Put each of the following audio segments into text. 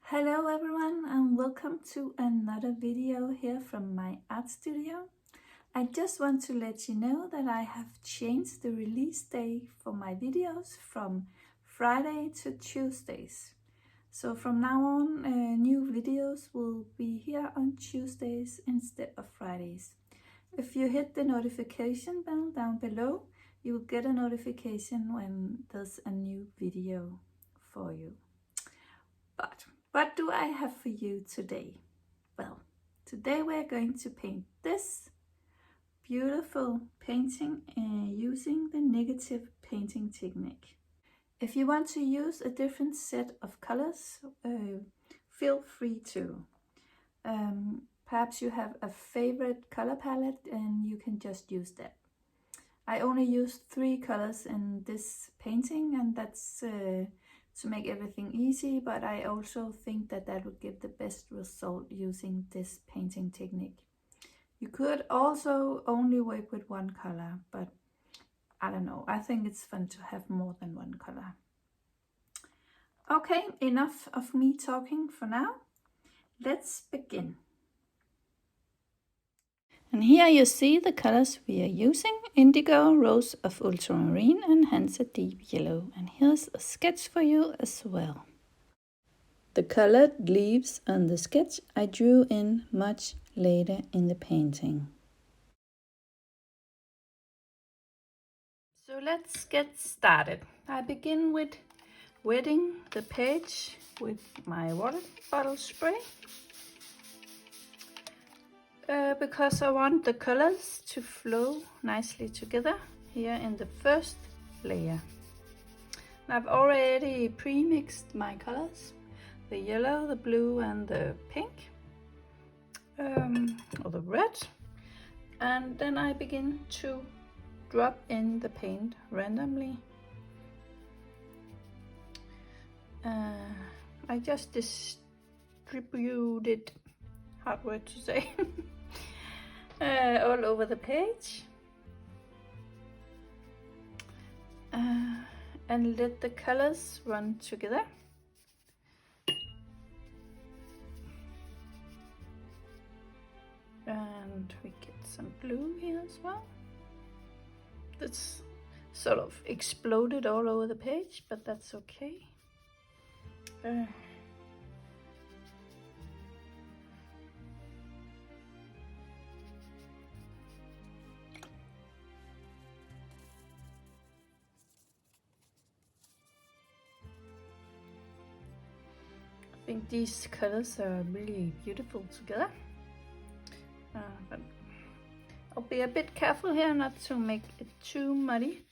Hello everyone and welcome to another video here from my art studio. I just want to let you know that I have changed the release day for my videos from Friday to Tuesdays. So from now on, new videos will be here on Tuesdays instead of Fridays. If you hit the notification bell down below, you will get a notification when there's a new video for you. But what do I have for you today? Well, today we're going to paint this beautiful painting using the negative painting technique. If you want to use a different set of colors, feel free to. Perhaps you have a favorite color palette and you can just use that. I only used 3 colors in this painting, and that's to make everything easy, but I also think that that would give the best result using this painting technique. You could also only work with 1 color, but I don't know, I think it's fun to have more than 1 color. Okay, enough of me talking for now. Let's begin. And here you see the colors we are using: indigo, rose of ultramarine, and hence a deep yellow. And here's a sketch for you as well. The colored leaves on the sketch I drew in much later in the painting. So let's get started. I begin with wetting the page with my water bottle spray. Because I want the colors to flow nicely together here in the first layer. And I've already pre-mixed my colors, the yellow, the blue and the pink, or the red, and then I begin to drop in the paint randomly. I just distributed, hard word to say, all over the page, and let the colors run together. And we get some blue here as well. That's sort of exploded all over the page, but that's okay. I think these colors are really beautiful together, but I'll be a bit careful here not to make it too muddy,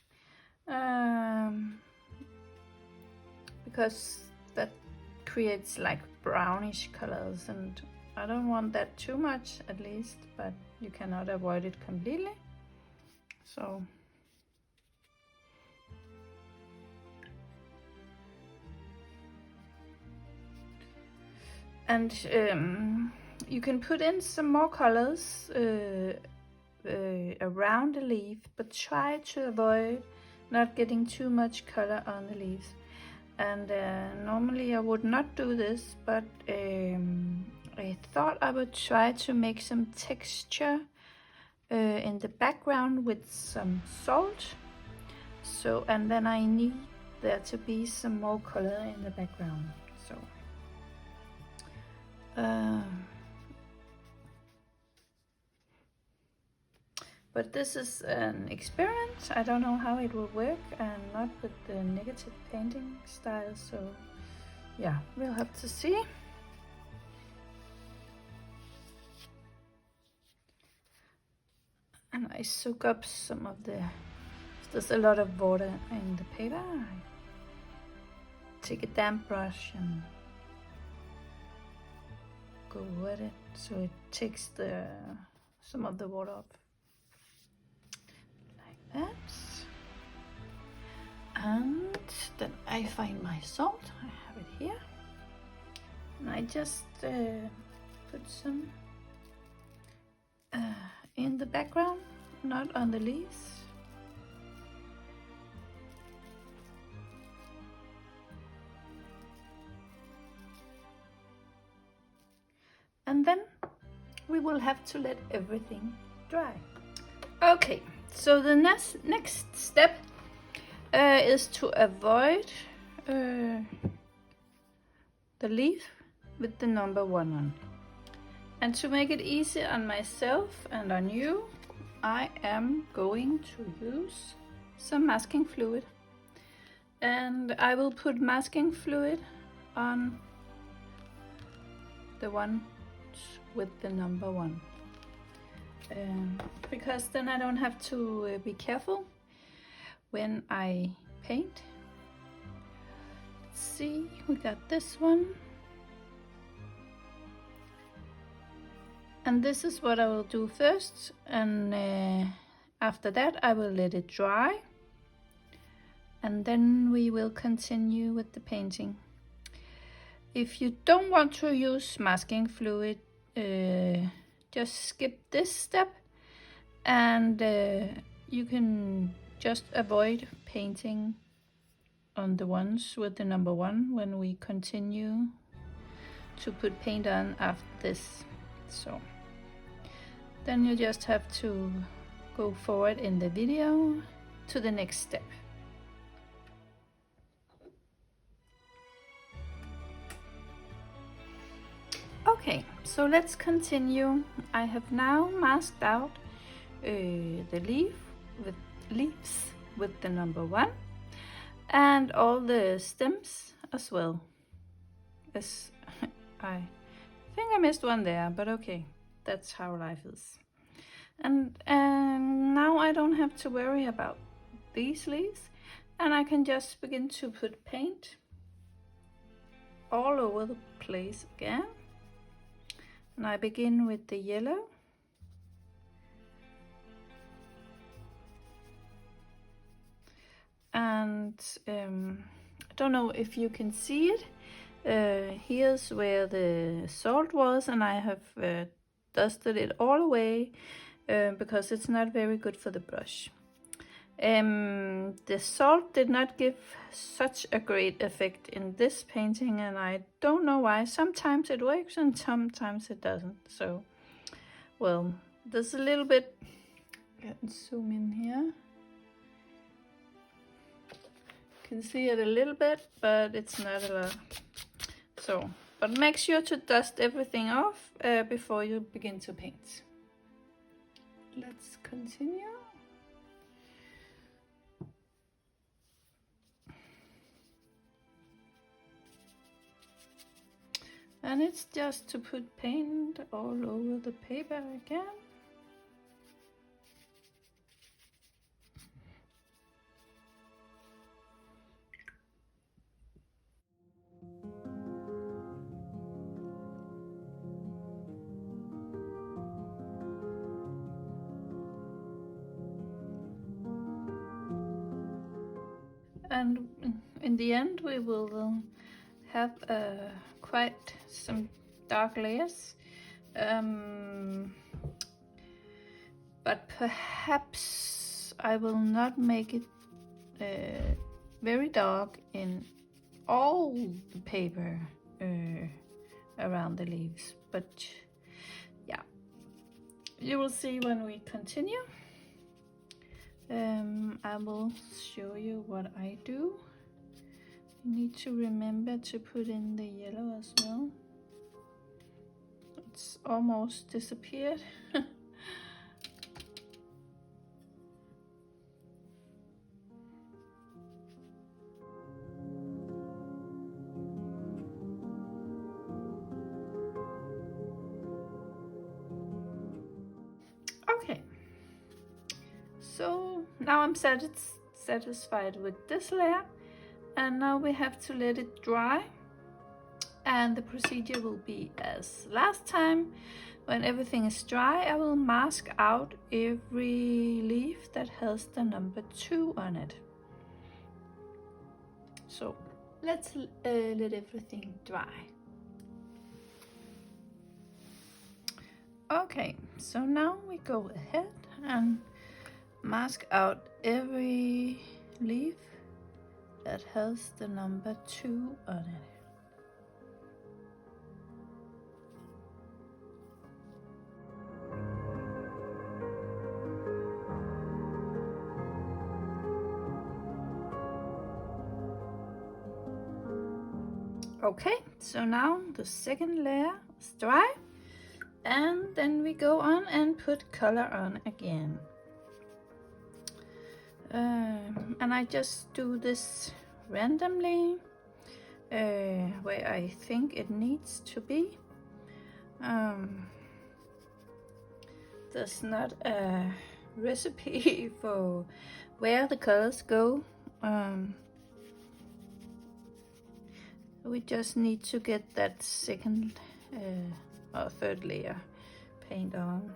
because that creates like brownish colors, and I don't want that too much, at least, but you cannot avoid it completely. So and you can put in some more colors around the leaf, but try to avoid not getting too much color on the leaves. And normally I would not do this, but I thought I would try to make some texture in the background with some salt. So, and then I need there to be some more color in the background. So but this is an experiment. I don't know how it will work, and not with the negative painting style, so yeah, we'll have to see. And I soak up some of the, there's a lot of water in the paper, I take a damp brush and go with it so it takes some of the water off. That. And then I find my salt. I have it here, and I just put some in the background, not on the leaves. we will have to let everything dry. Okay, so the next step is to avoid the leaf with the number 1 on. And to make it easy on myself and on you, I am going to use some masking fluid. And I will put masking fluid on the ones with the number 1. Because then I don't have to be careful when I paint. Let's see, we got this one. And this is what I will do first, and after that I will let it dry, and then we will continue with the painting. If you don't want to use masking fluid, just skip this step, and you can just avoid painting on the ones with the number 1 when we continue to put paint on after this. So then you just have to go forward in the video to the next step. Okay, so let's continue. I have now masked out the leaves with the number 1, and all the stems as well. As I think I missed one there, but okay, that's how life is. And now I don't have to worry about these leaves, and I can just begin to put paint all over the place again. And I begin with the yellow. And I don't know if you can see it. Here's where the salt was, and I have dusted it all away because it's not very good for the brush. The salt did not give such a great effect in this painting, and I don't know why. Sometimes it works and sometimes it doesn't. So, well, there's a little bit. Let's zoom in here. You can see it a little bit, but it's not a lot. So, but make sure to dust everything off before you begin to paint. Let's continue. And it's just to put paint all over the paper again. And in the end we will have quite some dark layers, but perhaps I will not make it very dark in all the paper around the leaves, but yeah, you will see when we continue. I will show you what I do. You need to remember to put in the yellow as well. It's almost disappeared. Okay, so now I'm satisfied with this layer, and now we have to let it dry, and the procedure will be as last time. When everything is dry, I will mask out every leaf that has the number 2 on it. So let's let everything dry. Okay, so now we go ahead and mask out every leaf that has the number 2 on it. Okay, so now the second layer is dry, and then we go on and put color on again. And I just do this randomly where I think it needs to be. There's not a recipe for where the colors go. We just need to get that second or third layer paint on.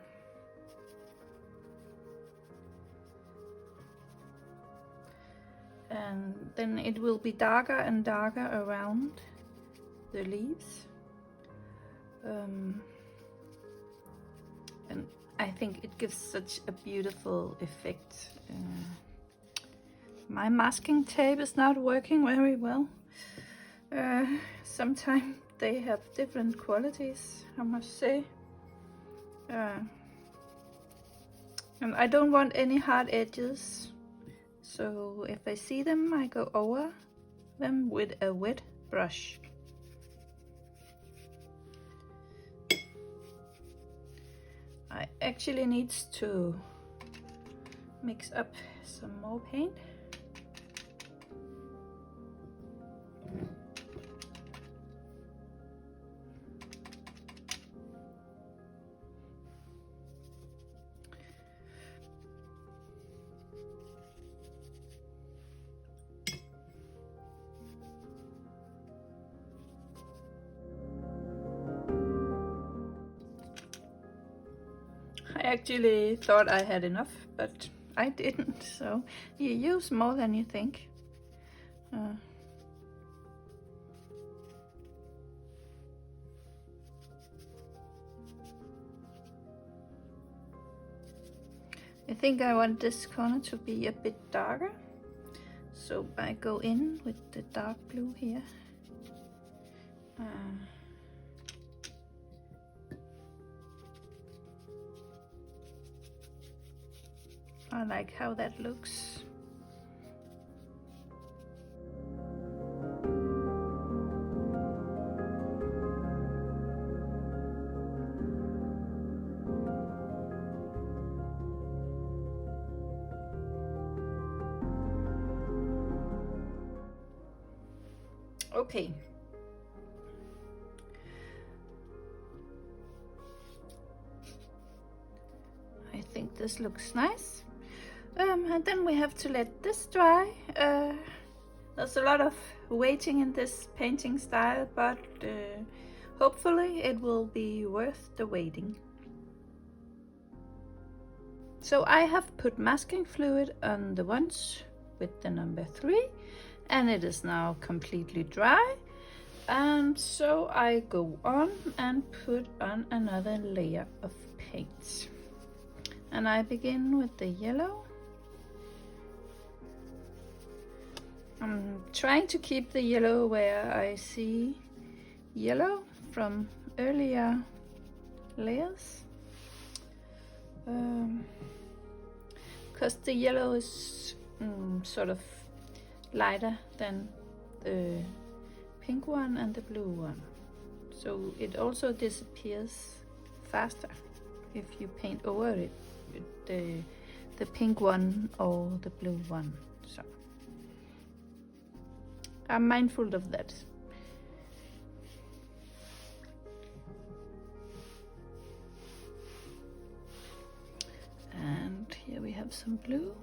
And then it will be darker and darker around the leaves. And I think it gives such a beautiful effect. My masking tape is not working very well. Sometimes they have different qualities, I must say. And I don't want any hard edges. So if I see them, I go over them with a wet brush. I actually need to mix up some more paint. I actually thought I had enough, but I didn't, so you use more than you think. I think I want this corner to be a bit darker, so I go in with the dark blue here. I like how that looks. Okay. I think this looks nice. And then we have to let this dry. There's a lot of waiting in this painting style, but hopefully it will be worth the waiting. So I have put masking fluid on the ones with the number 3, and it is now completely dry. And so I go on and put on another layer of paint. And I begin with the yellow. I'm trying to keep the yellow where I see yellow from earlier layers. Because the yellow is sort of lighter than the pink one and the blue one. So it also disappears faster if you paint over it with the pink one or the blue one. So I'm mindful of that. And here we have some blue.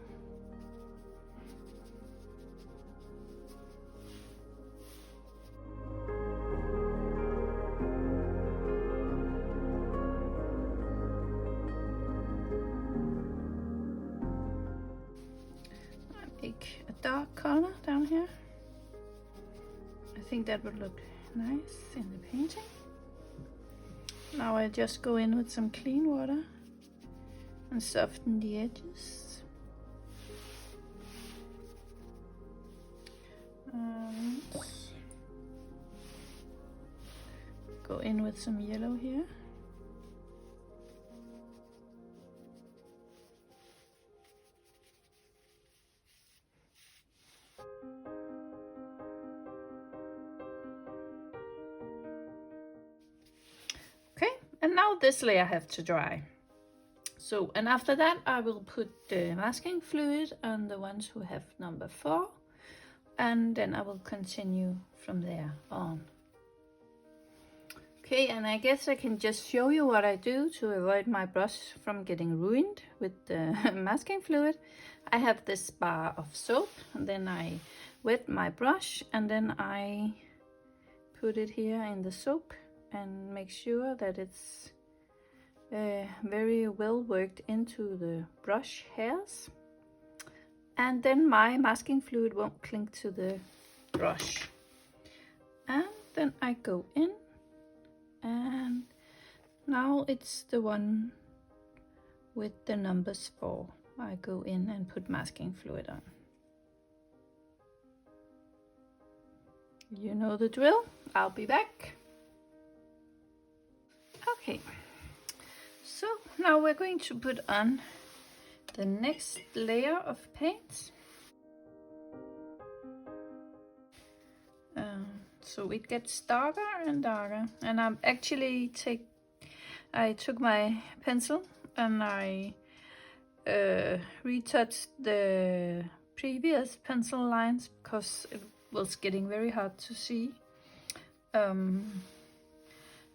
I make a dark color down here. I think that would look nice in the painting. Now I just go in with some clean water and soften the edges. Go in with some yellow here. And now this layer have to dry. So, and after that I will put the masking fluid on the ones who have number 4, and then I will continue from there on. Okay, and I guess I can just show you what I do to avoid my brush from getting ruined with the masking fluid. I have this bar of soap, and then I wet my brush, and then I put it here in the soap and make sure that it's very well worked into the brush hairs, and then my masking fluid won't cling to the brush. And then I go in, and now it's the one with the numbers 4. I go in and put masking fluid on. You know the drill. I'll be back. Okay, so now we're going to put on the next layer of paint. So it gets darker and darker, and I took my pencil and I retouched the previous pencil lines because it was getting very hard to see. And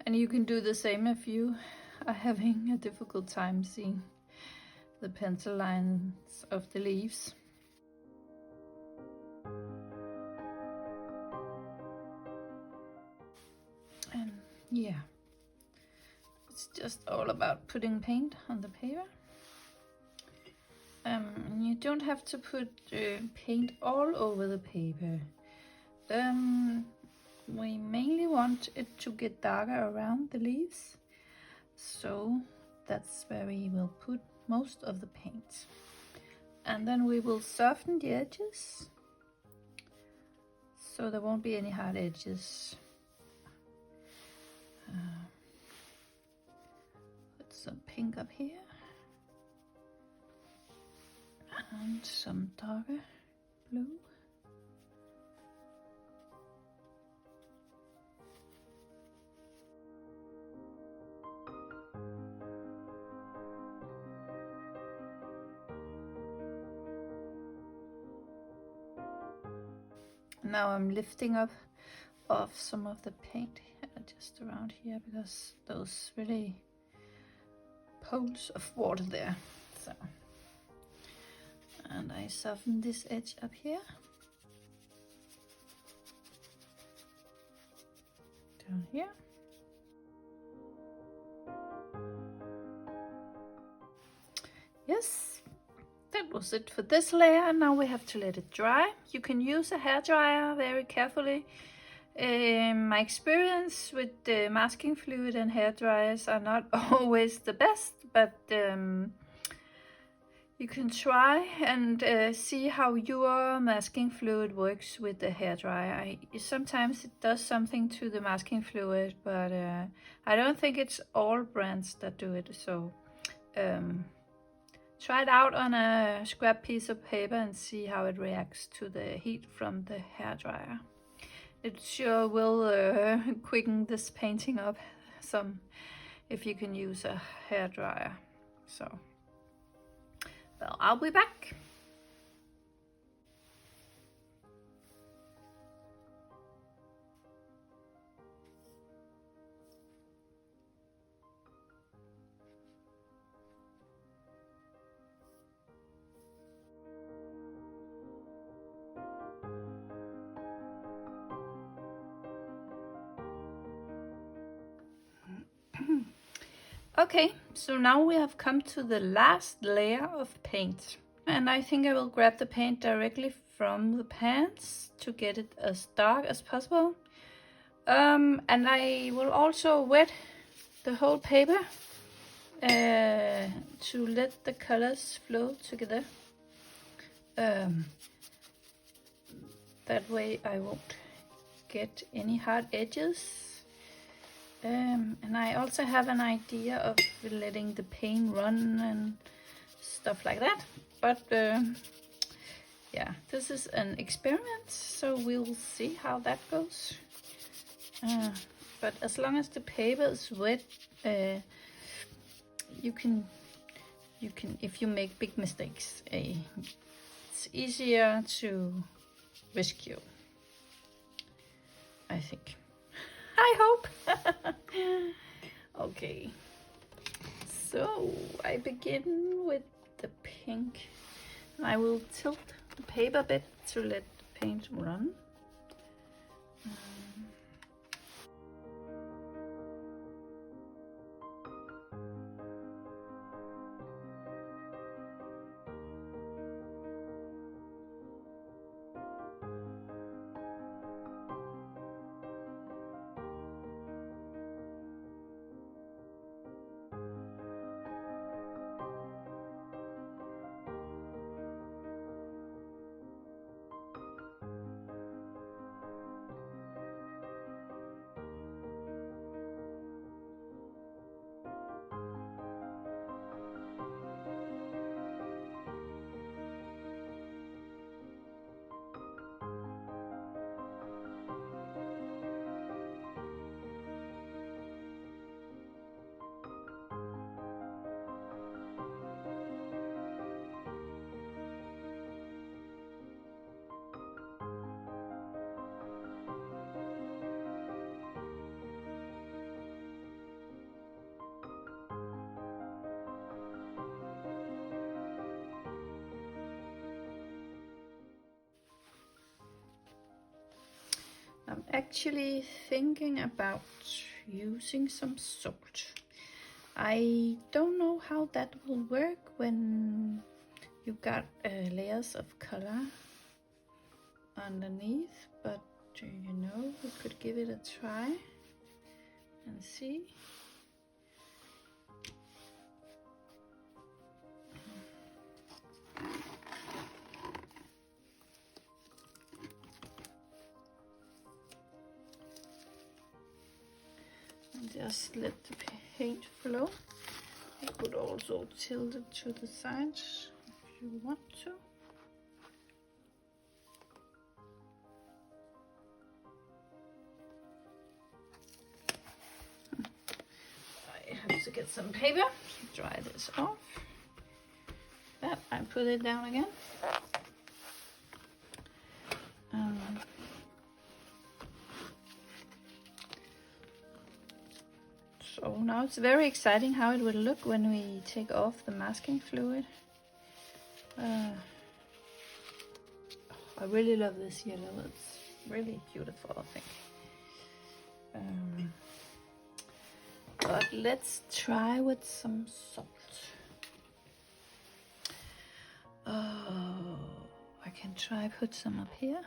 you can do the same if you are having a difficult time seeing the pencil lines of the leaves. And yeah, it's just all about putting paint on the paper. You don't have to put paint all over the paper. We mainly want it to get darker around the leaves, so that's where we will put most of the paint. And then we will soften the edges, so there won't be any hard edges. Put some pink up here, and some darker blue. Now I'm lifting up off some of the paint just around here, because those really pools of water there. So, and I soften this edge up here, down here. Yes, that was it for this layer. Now we have to let it dry. You can use a hairdryer very carefully. My experience with the masking fluid and hair dryers are not always the best, but you can try and see how your masking fluid works with the hair dryer. Sometimes it does something to the masking fluid, but I don't think it's all brands that do it. So try it out on a scrap piece of paper and see how it reacts to the heat from the hair dryer. It sure will quicken this painting up some if you can use a hair dryer. So, well, I'll be back. Okay, so now we have come to the last layer of paint, and I think I will grab the paint directly from the pans to get it as dark as possible. And I will also wet the whole paper to let the colors flow together. That way I won't get any hard edges. And I also have an idea of letting the paint run and stuff like that. But yeah, this is an experiment, so we'll see how that goes. But as long as the paper is wet, you can, if you make big mistakes, it's easier to rescue, I think. I hope. Okay, so I begin with the pink. I will tilt the paper a bit to let the paint run. I'm actually thinking about using some salt. I don't know how that will work when you got layers of color underneath, but you know, we could give it a try and see. Just let the paint flow. You could also tilt it to the sides if you want to. I have to get some paper to dry this off. That I put it down again. So now it's very exciting how it will look when we take off the masking fluid. I really love this yellow. It's really beautiful, I think. But let's try with some salt. Oh, I can try put some up here.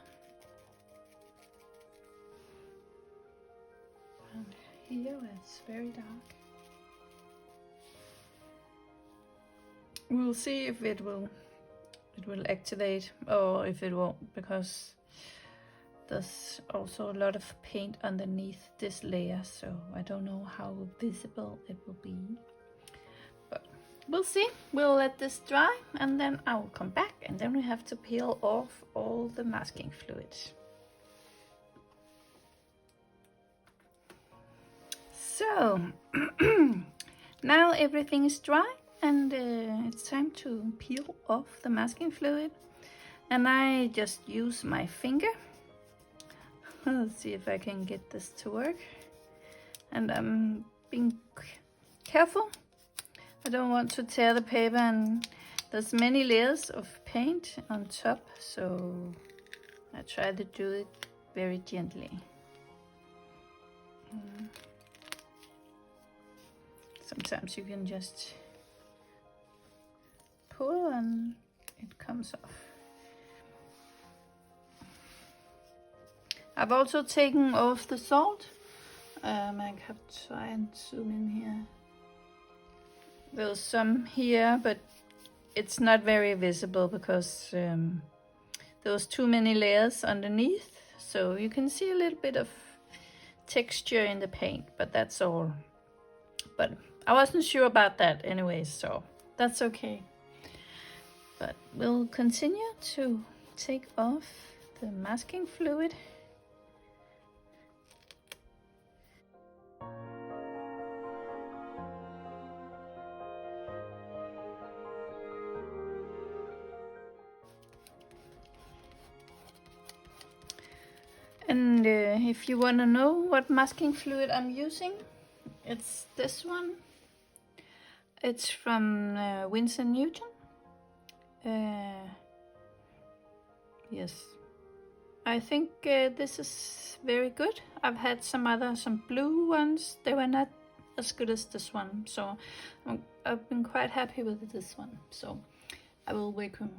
And here it's very dark. We'll see if it will activate or if it won't, because there's also a lot of paint underneath this layer, so I don't know how visible it will be. But we'll see. We'll let this dry and then I will come back, and then we have to peel off all the masking fluids. So now everything is dry and it's time to peel off the masking fluid, and I just use my finger. Let's see if I can get this to work, and I'm being careful. I don't want to tear the paper, and there's many layers of paint on top, so I try to do it very gently. Sometimes you can just pull and it comes off. I've also taken off the salt. I have to try and zoom in here. There's some here, but it's not very visible because there's too many layers underneath. So you can see a little bit of texture in the paint, but that's all. But I wasn't sure about that anyway, so that's okay. But we'll continue to take off the masking fluid. And if you want to know what masking fluid I'm using, it's this one. It's from Winsor Newton. Yes, I think this is very good. I've had some blue ones. They were not as good as this one, so I've been quite happy with this one. So I will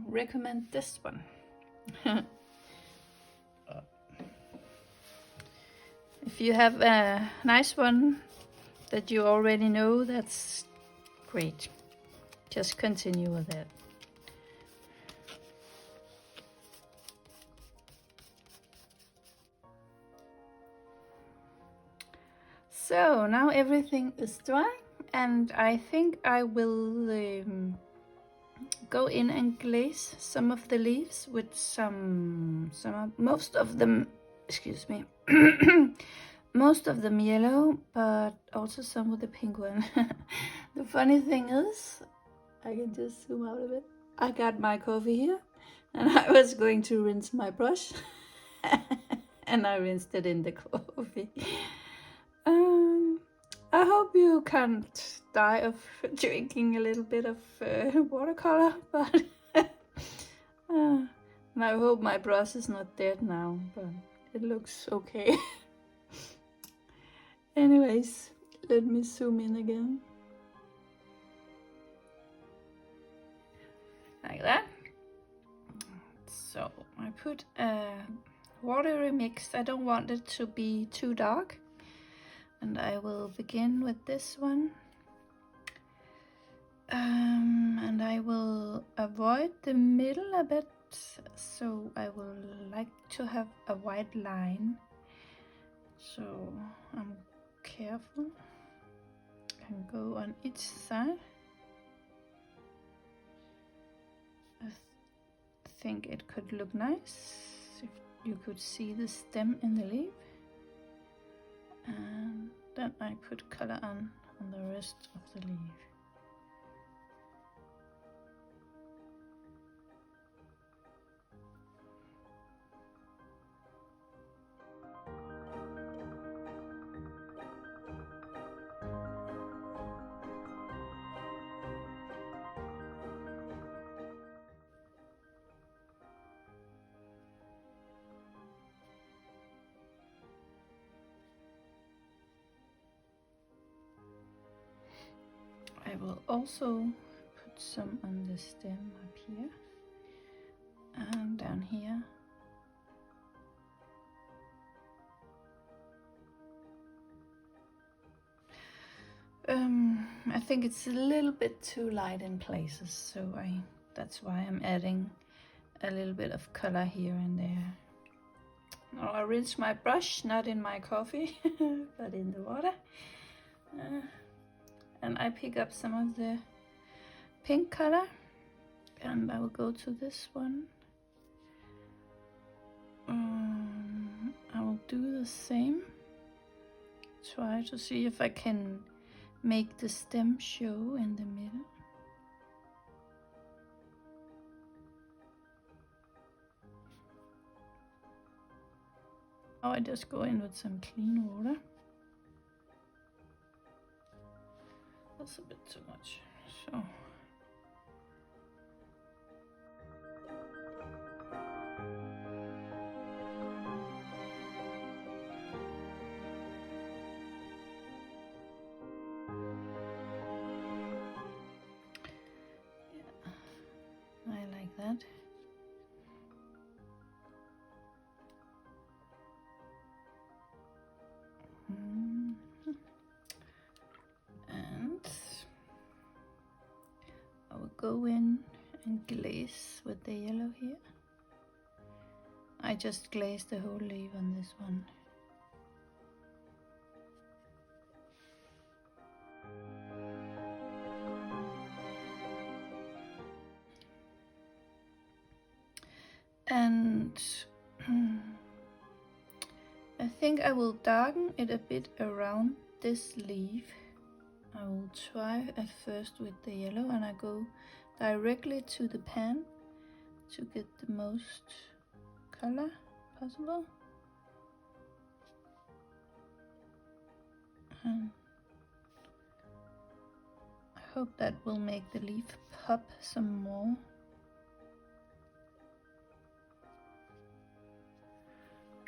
recommend this one. If you have a nice one that you already know, that's great. Just continue with it. So now everything is dry, and I think I will go in and glaze some of the leaves with most of them, excuse me, most of them yellow, but also some with the pink one. The funny thing is, I can just zoom out a bit. I got my coffee here, and I was going to rinse my brush, and I rinsed it in the coffee. I hope you can't die of drinking a little bit of watercolor, but and I hope my brush is not dead now, but it looks okay. Anyways, let me zoom in again. Like that. So I put a watery mix. I don't want it to be too dark. And I will begin with this one. And I will avoid the middle a bit. So I will like to have a white line. So I'm careful. And go on each side. I think it could look nice if you could see the stem in the leaf. And then I put color on the rest of the leaf. I will also put some on the stem up here and down here. I think it's a little bit too light in places, so that's why I'm adding a little bit of color here and there. Now I rinse my brush, not in my coffee, but in the water. And I pick up some of the pink color, and I will go to this one. I will do the same. Try to see if I can make the stem show in the middle. Now I just go in with some clean water. That's a bit too much. So yeah, I like that. And I will go in and glaze with the yellow here. I just glazed the whole leaf on this one. And I think I will darken it a bit around this leaf. I will try at first with the yellow, and I go directly to the pan to get the most color possible. and I hope that will make the leaf pop some more.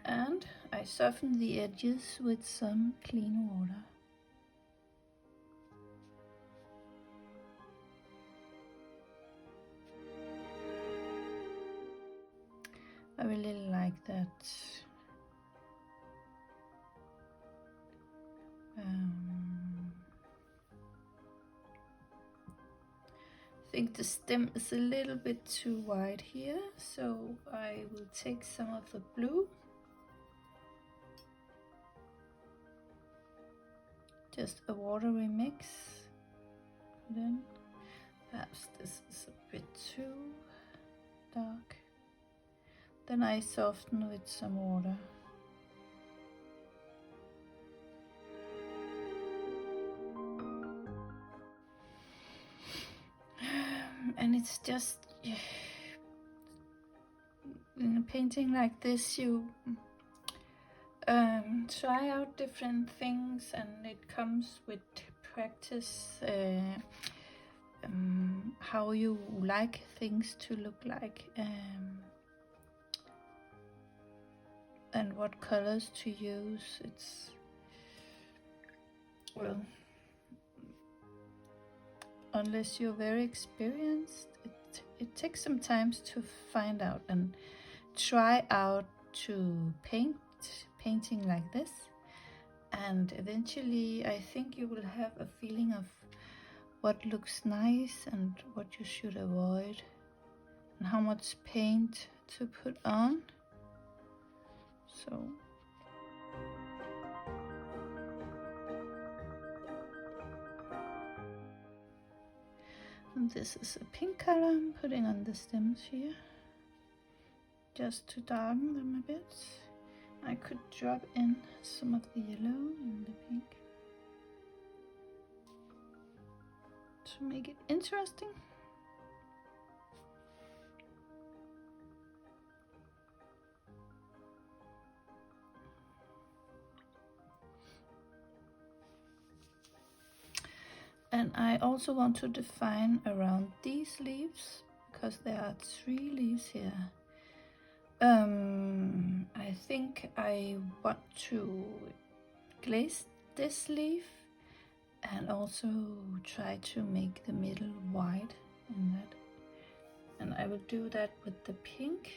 And I soften the edges with some clean water. I really like that. I think the stem is a little bit too wide here, so I will take some of the blue. Just a watery mix. Then perhaps this is a bit too dark. Then I soften with some water. And it's just, in a painting like this, you try out different things, and it comes with practice, how you like things to look like, and what colors to use. It's, well, unless you're very experienced, it takes some time to find out and try out to painting like this, and eventually I think you will have a feeling of what looks nice and what you should avoid and how much paint to put on. So and this is a pink color I'm putting on the stems here, just to darken them a bit. I could drop in some of the yellow and the pink to make it interesting. And I also want to define around these leaves, because there are 3 leaves here. I think I want to glaze this leaf and also try to make the middle white in that. And I will do that with the pink.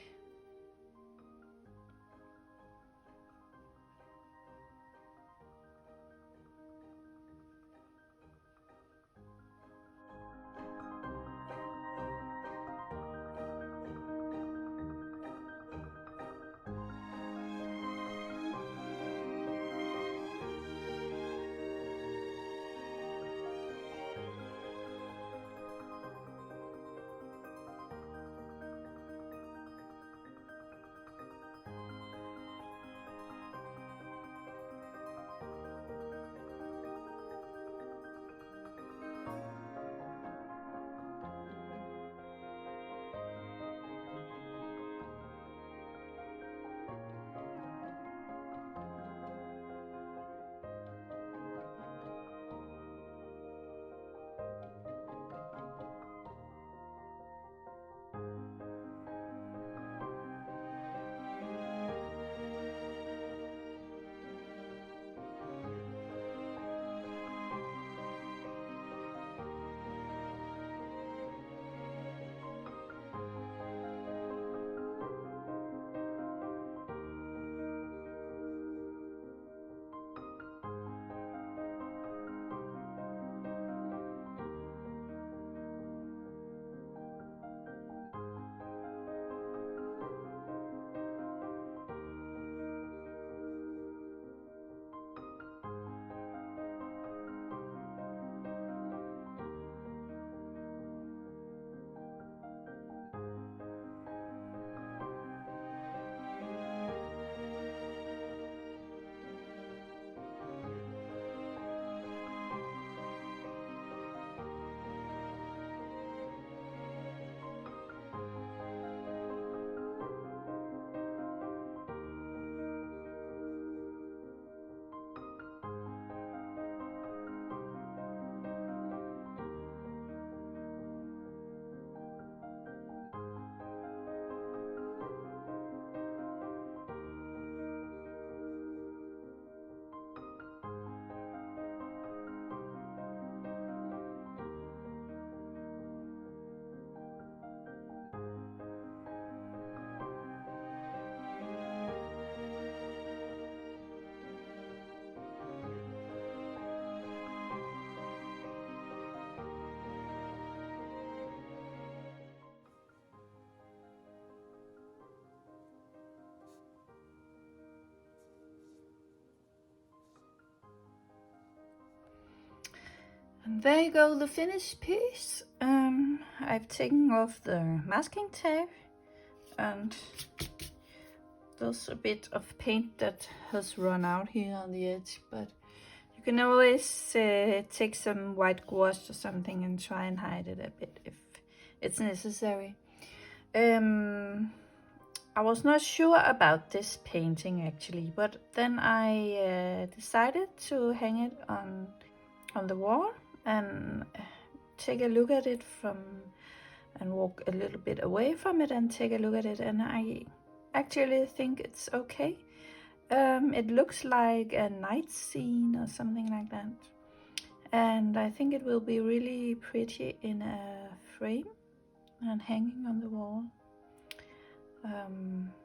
There you go, the finished piece. I've taken off the masking tape, and there's a bit of paint that has run out here on the edge, but you can always take some white gouache or something and try and hide it a bit if it's necessary. I was not sure about this painting actually, but then I decided to hang it on the wall and take a look at it and walk a little bit away from it and take a look at it, and I actually think it's okay. It looks like a night scene or something like that, and I think it will be really pretty in a frame and hanging on the wall.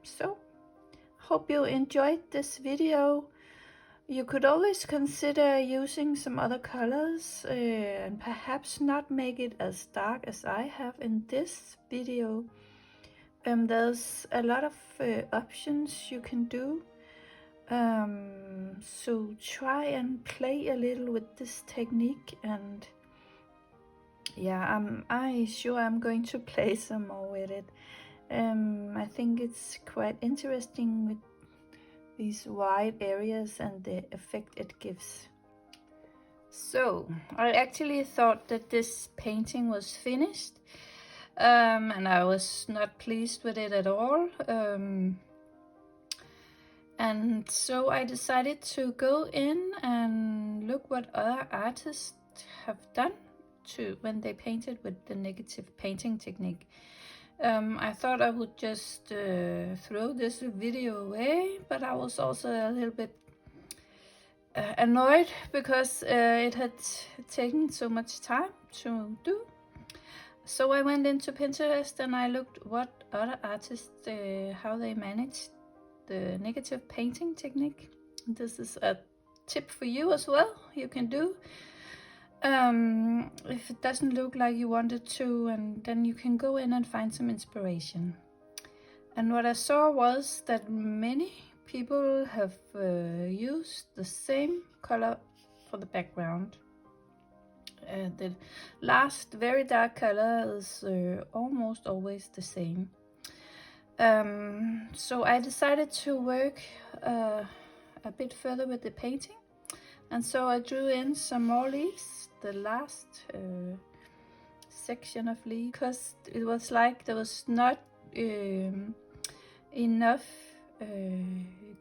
So hope you enjoyed this video. You could always consider using some other colors and perhaps not make it as dark as I have in this video. There's a lot of options you can do. So try and play a little with this technique, and yeah, I'm going to play some more with it. I think it's quite interesting with these wide areas and the effect it gives. So I actually thought that this painting was finished, and I was not pleased with it at all. And so I decided to go in and look what other artists have done when they painted with the negative painting technique. I thought I would just throw this video away, but I was also a little bit annoyed because it had taken so much time to do. So I went into Pinterest and I looked what other artists, how they managed the negative painting technique. This is a tip for you as well, you can do. If it doesn't look like you want it to, and then you can go in and find some inspiration. And what I saw was that many people have used the same color for the background. The last very dark color is almost always the same. So I decided to work a bit further with the painting, and so I drew in some more leaves, the last section of leaves, because it was like there was not enough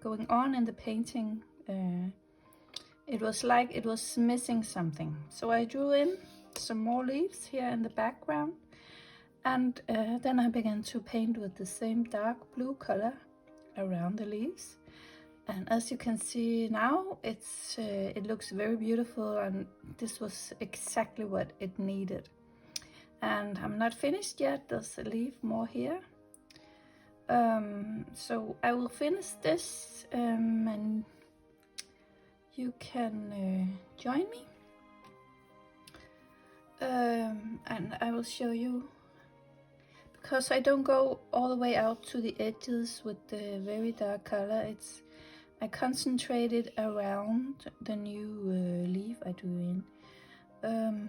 going on in the painting. It was like it was missing something. So I drew in some more leaves here in the background, and then I began to paint with the same dark blue color around the leaves. And as you can see now, it looks very beautiful, and this was exactly what it needed. And I'm not finished yet, there's a leaf more here. So I will finish this and you can join me. And I will show you, because I don't go all the way out to the edges with the very dark color. I concentrated around the new leaf I drew in,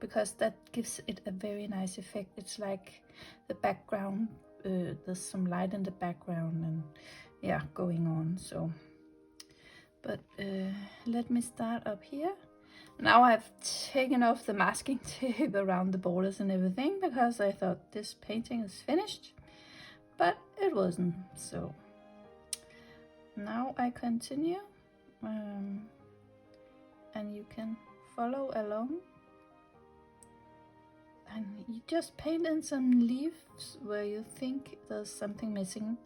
because that gives it a very nice effect. It's like the background, there's some light in the background and yeah, going on. So, but let me start up here. Now I've taken off the masking tape around the borders and everything, because I thought this painting is finished, but it wasn't. So now I continue, and you can follow along, and you just paint in some leaves where you think there's something missing.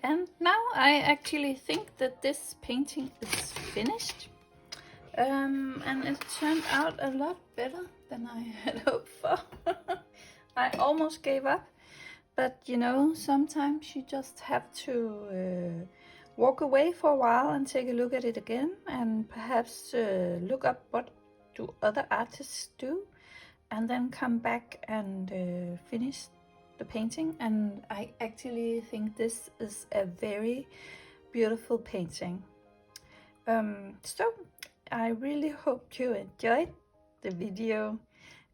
And now I actually think that this painting is finished. And it turned out a lot better than I had hoped for. I almost gave up, but you know, sometimes you just have to walk away for a while and take a look at it again, and perhaps look up what do other artists do, and then come back and finish the painting. And I actually think this is a very beautiful painting. So I really hope you enjoyed the video,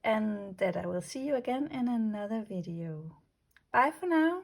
and that I will see you again in another video. Bye for now.